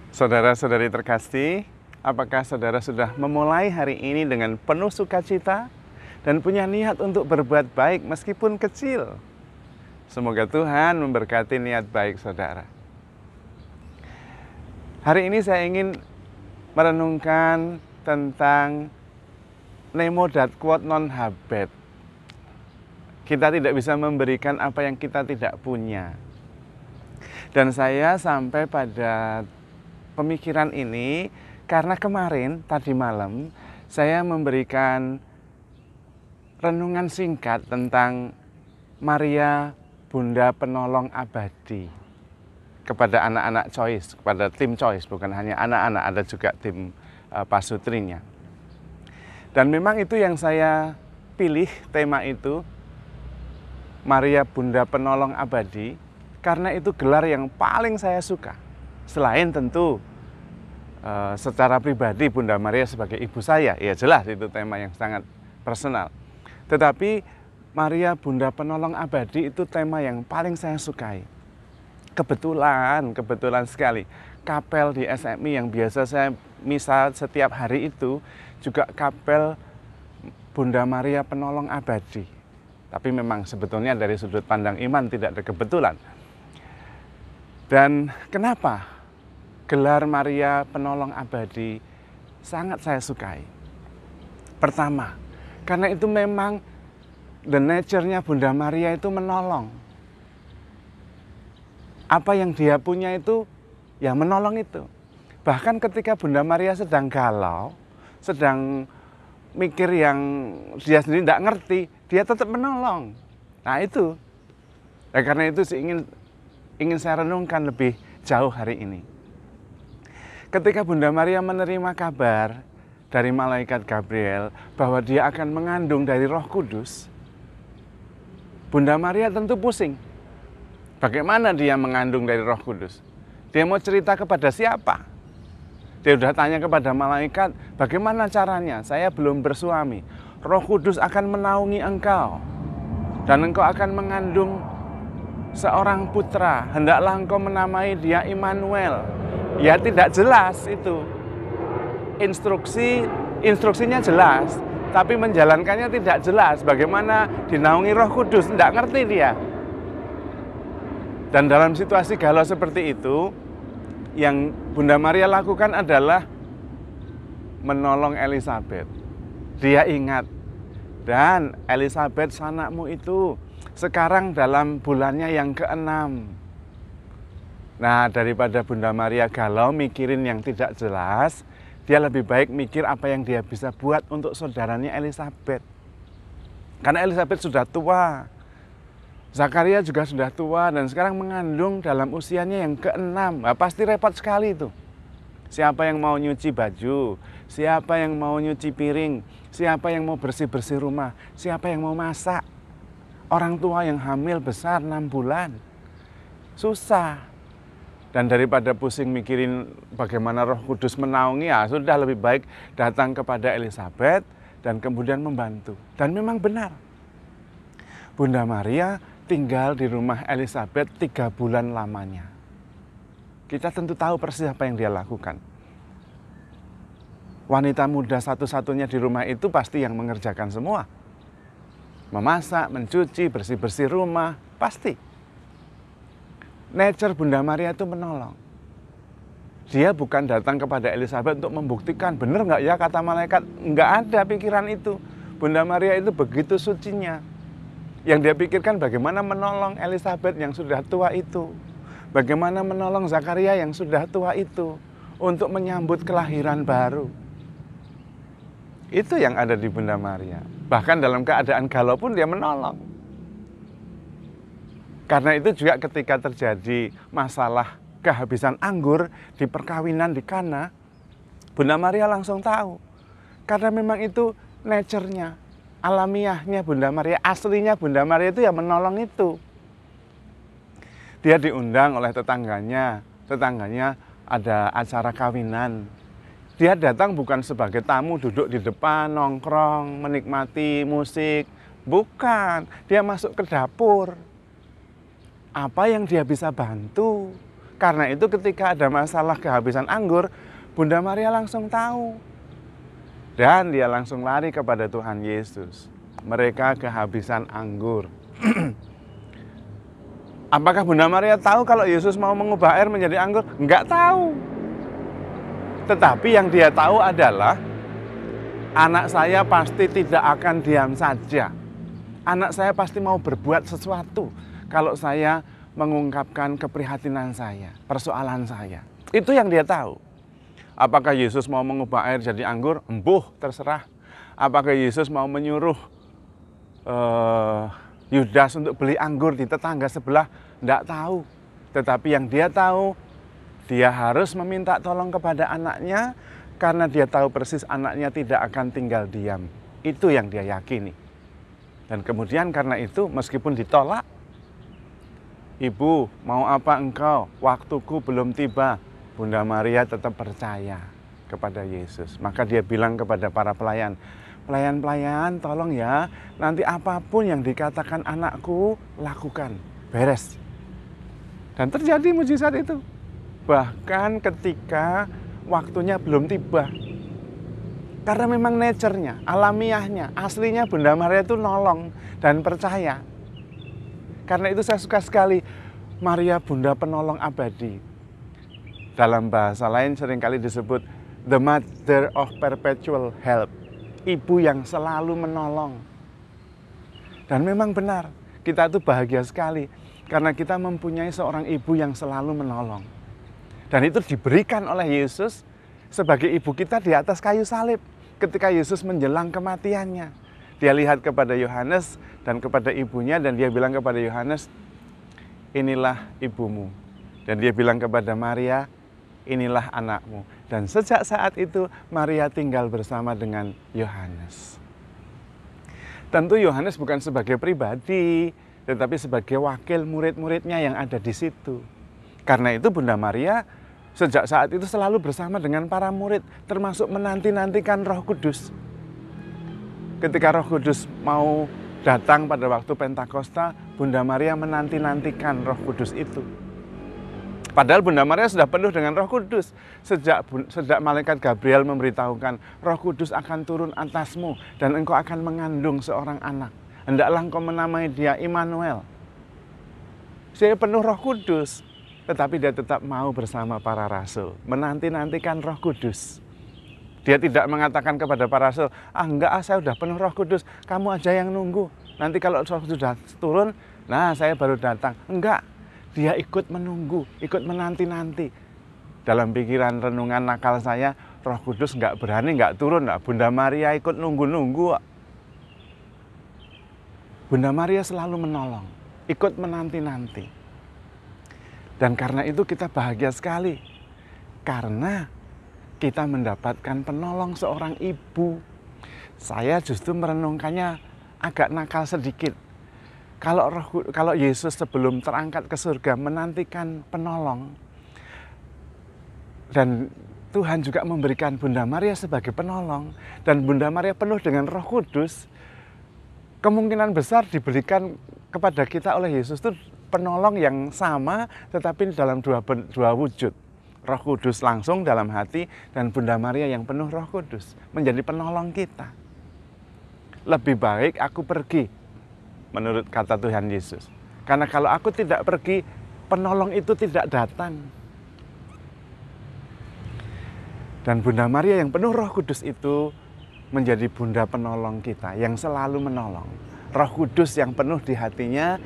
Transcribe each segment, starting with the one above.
Saudara-saudari terkasih, apakah saudara sudah memulai hari ini dengan penuh sukacita dan punya niat untuk berbuat baik meskipun kecil? Semoga Tuhan memberkati niat baik saudara. Hari ini saya ingin merenungkan tentang nemo dat quod non habet. Kita tidak bisa memberikan apa yang kita tidak punya. Dan saya sampai pada pemikiran ini karena kemarin tadi malam saya memberikan renungan singkat tentang Maria Bunda Penolong Abadi kepada anak-anak Choice, kepada tim Choice, bukan hanya anak-anak, ada juga tim pasutrinya. Dan memang itu yang saya pilih, tema itu Maria Bunda Penolong Abadi, karena itu gelar yang paling saya suka. Selain tentu secara pribadi Bunda Maria sebagai ibu saya, ya jelas itu tema yang sangat personal. Tetapi Maria Bunda Penolong Abadi itu tema yang paling saya sukai. Kebetulan sekali kapel di SMI yang biasa saya misa setiap hari itu juga kapel Bunda Maria Penolong Abadi. Tapi memang sebetulnya dari sudut pandang iman tidak ada kebetulan. Dan kenapa gelar Maria Penolong Abadi sangat saya sukai? Pertama, karena itu memang the nature-nya Bunda Maria itu menolong. Apa yang dia punya itu, ya menolong itu. Bahkan ketika Bunda Maria sedang galau, sedang mikir yang dia sendiri tidak ngerti, dia tetap menolong. Nah itu, ya karena itu ingin saya renungkan lebih jauh hari ini. Ketika Bunda Maria menerima kabar dari malaikat Gabriel bahwa dia akan mengandung dari Roh Kudus, Bunda Maria tentu pusing. Bagaimana dia mengandung dari Roh Kudus? Dia mau cerita kepada siapa? Dia sudah tanya kepada malaikat, bagaimana caranya? Saya belum bersuami. Roh Kudus akan menaungi engkau. Dan engkau akan mengandung seorang putra. Hendaklah engkau menamai dia Immanuel. Ya tidak jelas itu. Instruksinya jelas. Tapi menjalankannya tidak jelas. Bagaimana dinaungi Roh Kudus? Tidak ngerti dia. Dan dalam situasi galau seperti itu, yang Bunda Maria lakukan adalah menolong Elizabeth. Dia ingat, dan Elizabeth sanakmu itu sekarang dalam bulannya yang ke-6. Nah, daripada Bunda Maria galau mikirin yang tidak jelas, dia lebih baik mikir apa yang dia bisa buat untuk saudaranya Elizabeth. Karena Elizabeth sudah tua. Zakaria juga sudah tua dan sekarang mengandung dalam usianya yang ke-6. Nah, pasti repot sekali itu. Siapa yang mau nyuci baju, siapa yang mau nyuci piring, siapa yang mau bersih-bersih rumah, siapa yang mau masak. Orang tua yang hamil besar 6 bulan. Susah. Dan daripada pusing mikirin bagaimana Roh Kudus menaungi, ya sudah lebih baik datang kepada Elizabeth dan kemudian membantu. Dan memang benar. Bunda Maria tinggal di rumah Elizabeth 3 bulan lamanya. Kita tentu tahu persis apa yang dia lakukan. Wanita muda satu-satunya di rumah itu pasti yang mengerjakan semua. Memasak, mencuci, bersih-bersih rumah, pasti. Nature Bunda Maria itu menolong. Dia bukan datang kepada Elizabeth untuk membuktikan, benar nggak ya kata malaikat? Nggak ada pikiran itu. Bunda Maria itu begitu sucinya. Yang dia pikirkan bagaimana menolong Elizabeth yang sudah tua itu. Bagaimana menolong Zakaria yang sudah tua itu. Untuk menyambut kelahiran baru. Itu yang ada di Bunda Maria. Bahkan dalam keadaan galau pun dia menolong. Karena itu juga ketika terjadi masalah kehabisan anggur di perkawinan di Kana, Bunda Maria langsung tahu. Karena memang itu nature-nya. Alamiahnya Bunda Maria, aslinya Bunda Maria itu yang menolong itu. Dia diundang oleh tetangganya ada acara kawinan. Dia datang bukan sebagai tamu duduk di depan, nongkrong, menikmati musik. Bukan, dia masuk ke dapur. Apa yang dia bisa bantu? Karena itu ketika ada masalah kehabisan anggur, Bunda Maria langsung tahu. Dan dia langsung lari kepada Tuhan Yesus. Mereka kehabisan anggur. Apakah Bunda Maria tahu kalau Yesus mau mengubah air menjadi anggur? Enggak tahu. Tetapi yang dia tahu adalah anak saya pasti tidak akan diam saja. Anak saya pasti mau berbuat sesuatu kalau saya mengungkapkan keprihatinan saya, persoalan saya. Itu yang dia tahu. Apakah Yesus mau mengubah air jadi anggur? Embuh, terserah. Apakah Yesus mau menyuruh Yudas untuk beli anggur di tetangga sebelah? Tidak tahu. Tetapi yang dia tahu, dia harus meminta tolong kepada anaknya karena dia tahu persis anaknya tidak akan tinggal diam. Itu yang dia yakini. Dan kemudian karena itu meskipun ditolak, Ibu, mau apa engkau? Waktuku belum tiba. Bunda Maria tetap percaya kepada Yesus. Maka dia bilang kepada para pelayan, pelayan-pelayan tolong ya, nanti apapun yang dikatakan anakku, lakukan. Beres. Dan terjadi mujizat itu. Bahkan ketika waktunya belum tiba. Karena memang nature-nya, alamiahnya, aslinya Bunda Maria itu nolong dan percaya. Karena itu saya suka sekali Maria Bunda Penolong Abadi. Dalam bahasa lain seringkali disebut the mother of perpetual help. Ibu yang selalu menolong. Dan memang benar, kita itu bahagia sekali karena kita mempunyai seorang ibu yang selalu menolong. Dan itu diberikan oleh Yesus sebagai ibu kita di atas kayu salib. Ketika Yesus menjelang kematiannya, dia lihat kepada Yohanes dan kepada ibunya dan dia bilang kepada Yohanes, inilah ibumu. Dan dia bilang kepada Maria, inilah anakmu. Dan sejak saat itu Maria tinggal bersama dengan Yohanes. Tentu Yohanes bukan sebagai pribadi, tetapi sebagai wakil murid-muridnya yang ada di situ. Karena itu Bunda Maria sejak saat itu selalu bersama dengan para murid, termasuk menanti-nantikan Roh Kudus. Ketika Roh Kudus mau datang pada waktu Pentakosta, Bunda Maria menanti-nantikan Roh Kudus itu. Padahal Bunda Maria sudah penuh dengan Roh Kudus. Sejak malaikat Gabriel memberitahukan, Roh Kudus akan turun atasmu dan engkau akan mengandung seorang anak. Hendaklah engkau menamai dia Immanuel. Saya penuh Roh Kudus, tetapi dia tetap mau bersama para rasul, menanti-nantikan Roh Kudus. Dia tidak mengatakan kepada para rasul, enggak, saya sudah penuh Roh Kudus, kamu aja yang nunggu. Nanti kalau Roh sudah turun, nah saya baru datang. Enggak. Dia ikut menunggu, ikut menanti-nanti. Dalam pikiran renungan nakal saya, Roh Kudus nggak berani, nggak turun. Nah, Bunda Maria ikut nunggu-nunggu. Bunda Maria selalu menolong, ikut menanti-nanti. Dan karena itu kita bahagia sekali. Karena kita mendapatkan penolong seorang ibu. Saya justru merenungkannya agak nakal sedikit. Kalau Yesus sebelum terangkat ke surga menantikan penolong, dan Tuhan juga memberikan Bunda Maria sebagai penolong, dan Bunda Maria penuh dengan Roh Kudus, kemungkinan besar diberikan kepada kita oleh Yesus itu penolong yang sama, tetapi dalam dua wujud. Roh Kudus langsung dalam hati, dan Bunda Maria yang penuh Roh Kudus menjadi penolong kita. Lebih baik aku pergi, menurut kata Tuhan Yesus. Karena kalau aku tidak pergi, penolong itu tidak datang. Dan Bunda Maria yang penuh Roh Kudus itu menjadi Bunda penolong kita, yang selalu menolong. Roh Kudus yang penuh di hatinya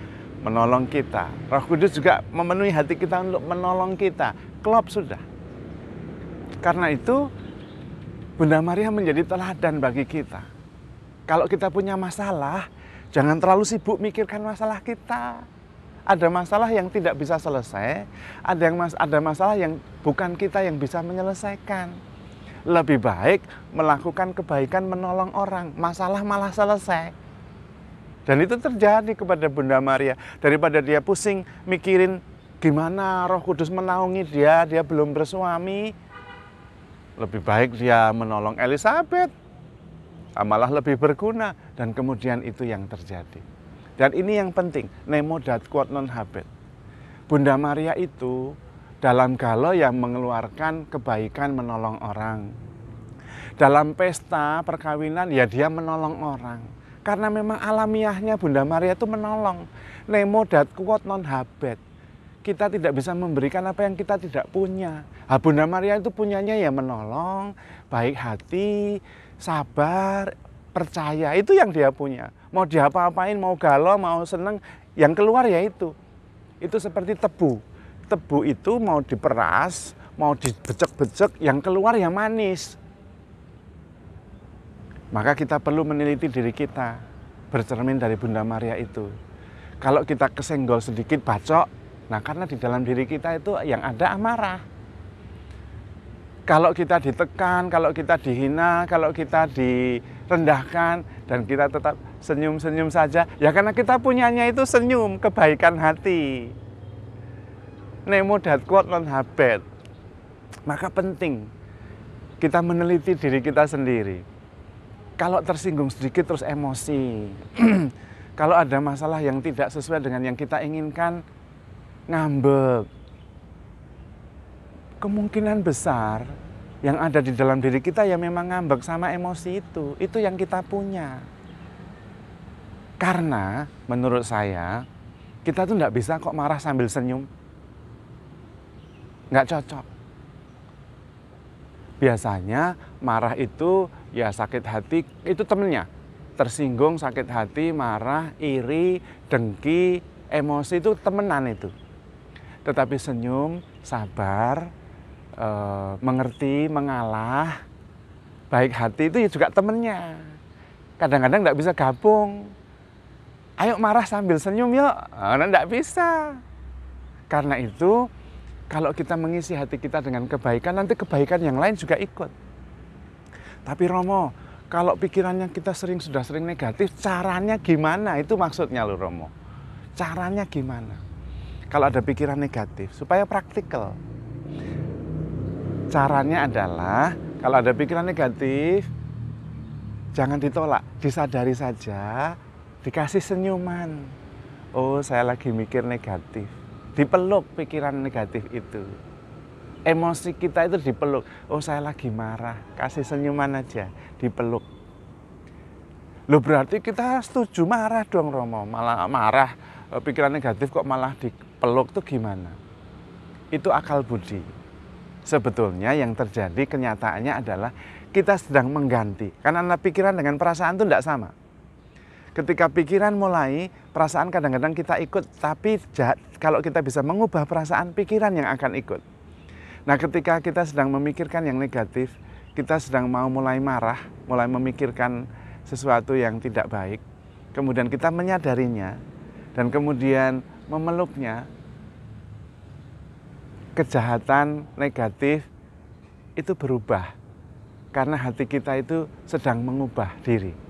menolong kita. Roh Kudus juga memenuhi hati kita untuk menolong kita. Klop sudah. Karena itu Bunda Maria menjadi teladan bagi kita. Kalau kita punya masalah, jangan terlalu sibuk mikirkan masalah kita. Ada masalah yang tidak bisa selesai, ada masalah yang bukan kita yang bisa menyelesaikan. Lebih baik melakukan kebaikan menolong orang, masalah malah selesai. Dan itu terjadi kepada Bunda Maria. Daripada dia pusing mikirin gimana Roh Kudus menaungi dia belum bersuami, lebih baik dia menolong Elizabeth. Malah lebih berguna, dan kemudian itu yang terjadi. Dan ini yang penting, nemo dat quod non habet. Bunda Maria itu Dalam galau yang mengeluarkan kebaikan, menolong orang. Dalam pesta perkawinan ya dia menolong orang. Karena memang alamiahnya Bunda Maria itu menolong. Nemo dat quod non habet. Kita tidak bisa memberikan apa yang kita tidak punya. Bunda Maria itu punyanya ya menolong, baik hati, sabar, percaya. Itu yang dia punya. Mau diapa-apain, mau galau, mau seneng, yang keluar ya itu. Itu seperti tebu. Tebu itu mau diperas, mau dibecek-becek, yang keluar ya manis. Maka kita perlu meneliti diri kita, bercermin dari Bunda Maria itu. Kalau kita kesenggol sedikit bacok, nah karena di dalam diri kita itu yang ada amarah. Kalau kita ditekan, kalau kita dihina, kalau kita direndahkan, dan kita tetap senyum-senyum saja, ya karena kita punyanya itu senyum, kebaikan hati. Nemo dat quod non habet. Maka penting kita meneliti diri kita sendiri. Kalau tersinggung sedikit terus emosi. Kalau ada masalah yang tidak sesuai dengan yang kita inginkan, ngambek. Kemungkinan besar yang ada di dalam diri kita ya memang ngambek sama emosi itu. Itu yang kita punya. Karena menurut saya, kita tuh nggak bisa kok marah sambil senyum. Nggak cocok. Biasanya marah itu ya sakit hati, itu temennya. Tersinggung, sakit hati, marah, iri, dengki, emosi itu temenan itu. Tetapi senyum, sabar, mengerti, mengalah, baik hati itu juga temennya. Kadang-kadang nggak bisa gabung. Ayo marah sambil senyum yuk, nggak bisa. Karena itu, kalau kita mengisi hati kita dengan kebaikan, nanti kebaikan yang lain juga ikut. Tapi Romo, kalau pikirannya kita sudah sering negatif, caranya gimana? Itu maksudnya loh Romo. Caranya gimana? Kalau ada pikiran negatif, supaya praktikal. Caranya adalah, kalau ada pikiran negatif, jangan ditolak, disadari saja, dikasih senyuman. Oh, saya lagi mikir negatif. Dipeluk pikiran negatif itu. Emosi kita itu dipeluk. Oh, saya lagi marah, kasih senyuman aja, dipeluk. Loh berarti kita setuju marah dong Romo, malah marah, pikiran negatif kok malah dipeluk tuh gimana? Itu akal budi. Sebetulnya yang terjadi kenyataannya adalah kita sedang mengganti. Karena pikiran dengan perasaan itu tidak sama. Ketika pikiran mulai, perasaan kadang-kadang kita ikut, tapi kalau kita bisa mengubah perasaan, pikiran yang akan ikut. Nah, ketika kita sedang memikirkan yang negatif, kita sedang mau mulai marah, mulai memikirkan sesuatu yang tidak baik, kemudian kita menyadarinya, dan kemudian memeluknya, kejahatan negatif itu berubah, karena hati kita itu sedang mengubah diri.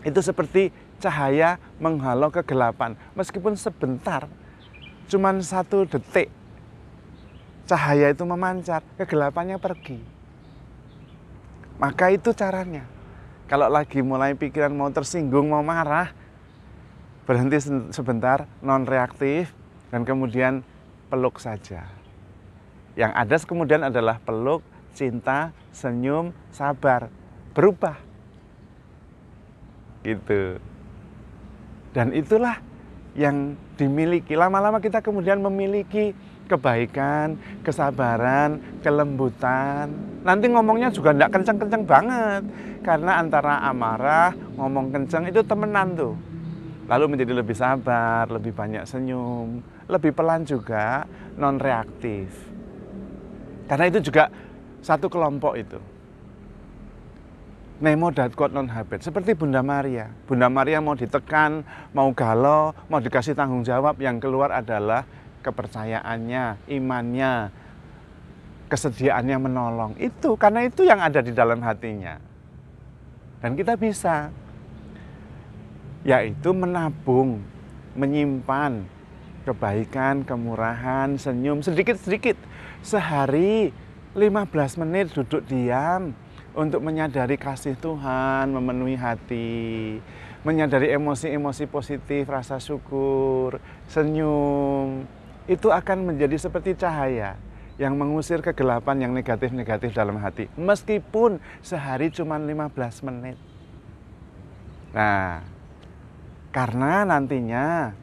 Itu seperti cahaya menghalau kegelapan. Meskipun sebentar, cuman 1 detik, cahaya itu memancar, kegelapannya pergi. Maka itu caranya. Kalau lagi mulai pikiran mau tersinggung, mau marah, berhenti sebentar, non-reaktif, dan kemudian peluk saja. Yang ada kemudian adalah peluk, cinta, senyum, sabar, berubah. Gitu. Dan itulah yang dimiliki. Lama-lama kita kemudian memiliki kebaikan, kesabaran, kelembutan. Nanti ngomongnya juga enggak kenceng-kenceng banget. Karena antara amarah, ngomong kenceng itu temenan tuh. Lalu menjadi lebih sabar, lebih banyak senyum, lebih pelan juga, non-reaktif. Karena itu juga satu kelompok itu. Nemo dat quod non habet, seperti Bunda Maria. Bunda Maria mau ditekan, mau galau, mau dikasih tanggung jawab, yang keluar adalah kepercayaannya, imannya, kesediaannya menolong. Itu, karena itu yang ada di dalam hatinya. Dan kita bisa, yaitu menabung, menyimpan kebaikan, kemurahan, senyum, sedikit-sedikit. Sehari 15 menit duduk diam, untuk menyadari kasih Tuhan, memenuhi hati, menyadari emosi-emosi positif, rasa syukur, senyum, itu akan menjadi seperti cahaya yang mengusir kegelapan yang negatif-negatif dalam hati. Meskipun sehari cuma 15 menit. Nah, karena nantinya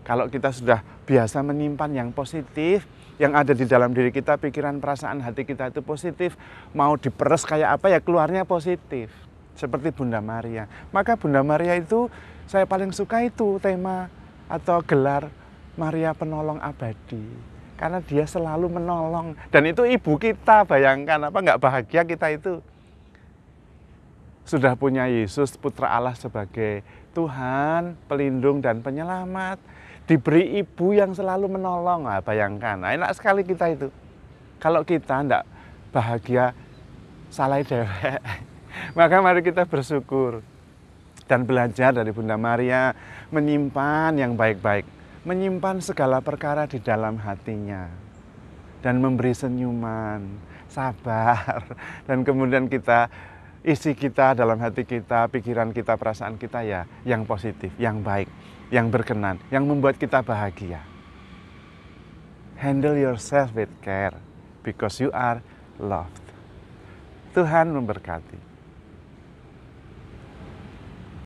kalau kita sudah biasa menyimpan yang positif, yang ada di dalam diri kita, pikiran, perasaan, hati kita itu positif, mau diperes kayak apa ya keluarnya positif. Seperti Bunda Maria. Maka Bunda Maria itu saya paling suka itu tema atau gelar Maria Penolong Abadi. Karena dia selalu menolong. Dan itu ibu kita, bayangkan apa nggak bahagia kita itu. Sudah punya Yesus Putra Allah sebagai Tuhan, pelindung dan penyelamat. Diberi ibu yang selalu menolong. Nah, bayangkan, nah, enak sekali kita itu. Kalau kita enggak bahagia, salah dewek. Maka mari kita bersyukur dan belajar dari Bunda Maria menyimpan yang baik-baik, menyimpan segala perkara di dalam hatinya dan memberi senyuman, sabar, dan kemudian kita isi kita dalam hati kita, pikiran kita, perasaan kita ya yang positif, yang baik, yang berkenan, yang membuat kita bahagia. Handle yourself with care because you are loved. Tuhan memberkati.